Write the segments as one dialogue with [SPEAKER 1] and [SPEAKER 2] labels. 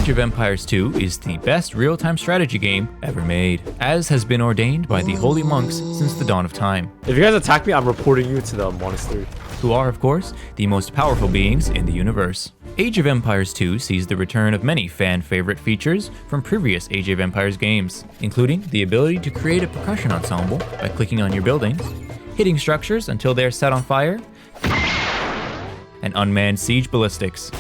[SPEAKER 1] Age of Empires 2 is the best real-time strategy game ever made, as has been ordained by the holy monks since the dawn of time.
[SPEAKER 2] If you guys attack me, I'm reporting you to the monastery.
[SPEAKER 1] Who are, of course, the most powerful beings in the universe. Age of Empires 2 sees the return of many fan-favorite features from previous Age of Empires games, including the ability to create a percussion ensemble by clicking on your buildings, hitting structures until they are set on fire, and unmanned siege ballistics.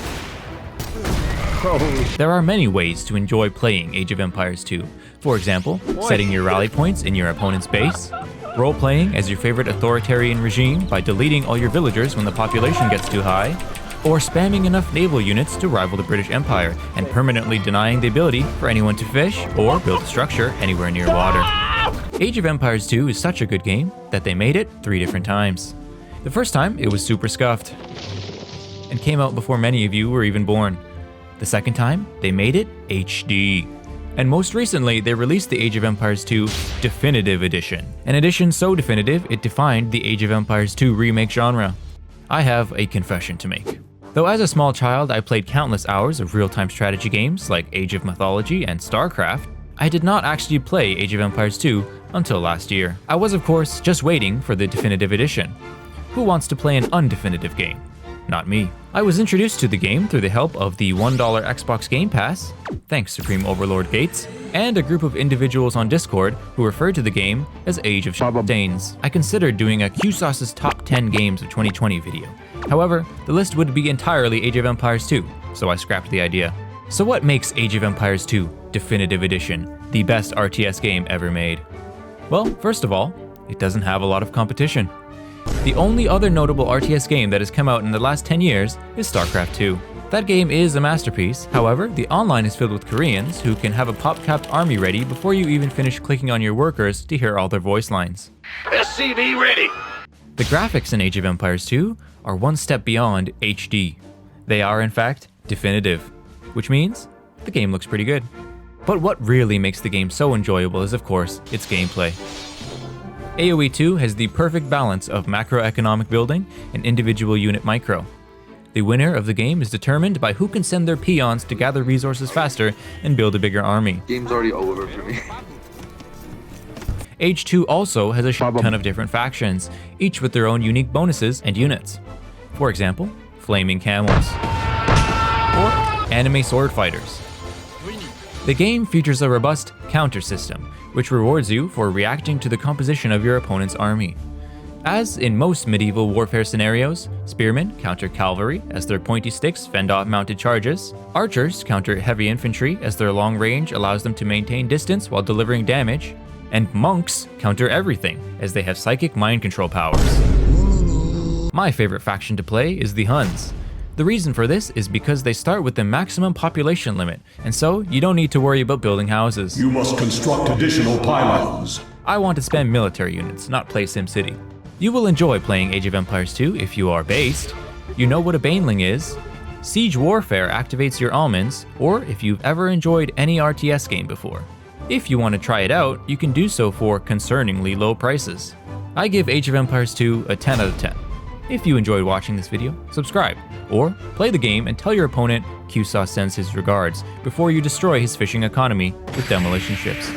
[SPEAKER 1] There are many ways to enjoy playing Age of Empires 2. For example, setting your rally points in your opponent's base, role-playing as your favorite authoritarian regime by deleting all your villagers when the population gets too high, or spamming enough naval units to rival the British Empire and permanently denying the ability for anyone to fish or build a structure anywhere near water. Age of Empires 2 is such a good game that they made it 3 different times. The first time, it was super scuffed and came out before many of you were even born. The second time, they made it HD. And most recently, they released the Age of Empires 2 Definitive Edition. An edition so definitive, it defined the Age of Empires 2 remake genre. I have a confession to make. Though as a small child, I played countless hours of real-time strategy games like Age of Mythology and StarCraft, I did not actually play Age of Empires 2 until last year. I was, of course, just waiting for the Definitive Edition. Who wants to play an undefinitive game? Not me. I was introduced to the game through the help of the $1 Xbox Game Pass, thanks Supreme Overlord Gates, and a group of individuals on Discord who referred to the game as Age of Stains. I considered doing a QSauce's Top 10 Games of 2020 video. However, the list would be entirely Age of Empires 2, so I scrapped the idea. So what makes Age of Empires 2 Definitive Edition the best RTS game ever made? Well, first of all, it doesn't have a lot of competition. The only other notable RTS game that has come out in the last 10 years is StarCraft 2. That game is a masterpiece, however, the online is filled with Koreans who can have a pop-capped army ready before you even finish clicking on your workers to hear all their voice lines.
[SPEAKER 3] SCV ready!
[SPEAKER 1] The graphics in Age of Empires 2 are one step beyond HD. They are, in fact, definitive, which means the game looks pretty good. But what really makes the game so enjoyable is, of course, its gameplay. AoE 2 has the perfect balance of macroeconomic building and individual unit micro. The winner of the game is determined by who can send their peons to gather resources faster and build a bigger army.
[SPEAKER 3] Game's already over for me.
[SPEAKER 1] Age 2 also has a ton of different factions, each with their own unique bonuses and units. For example, flaming camels, or anime sword fighters. The game features a robust counter system, which rewards you for reacting to the composition of your opponent's army. As in most medieval warfare scenarios, spearmen counter cavalry as their pointy sticks fend off mounted charges, archers counter heavy infantry as their long range allows them to maintain distance while delivering damage, and monks counter everything as they have psychic mind control powers. My favorite faction to play is the Huns. The reason for this is because they start with the maximum population limit, and so you don't need to worry about building houses.
[SPEAKER 4] You must construct additional pylons.
[SPEAKER 1] I want to spend military units, not play SimCity. You will enjoy playing Age of Empires 2 if you are based, you know what a baneling is, siege warfare activates your almonds, or if you've ever enjoyed any RTS game before. If you want to try it out, you can do so for concerningly low prices. I give Age of Empires 2 a 10 out of 10. If you enjoyed watching this video, subscribe, or play the game and tell your opponent QSauce sends his regards before you destroy his fishing economy with demolition ships.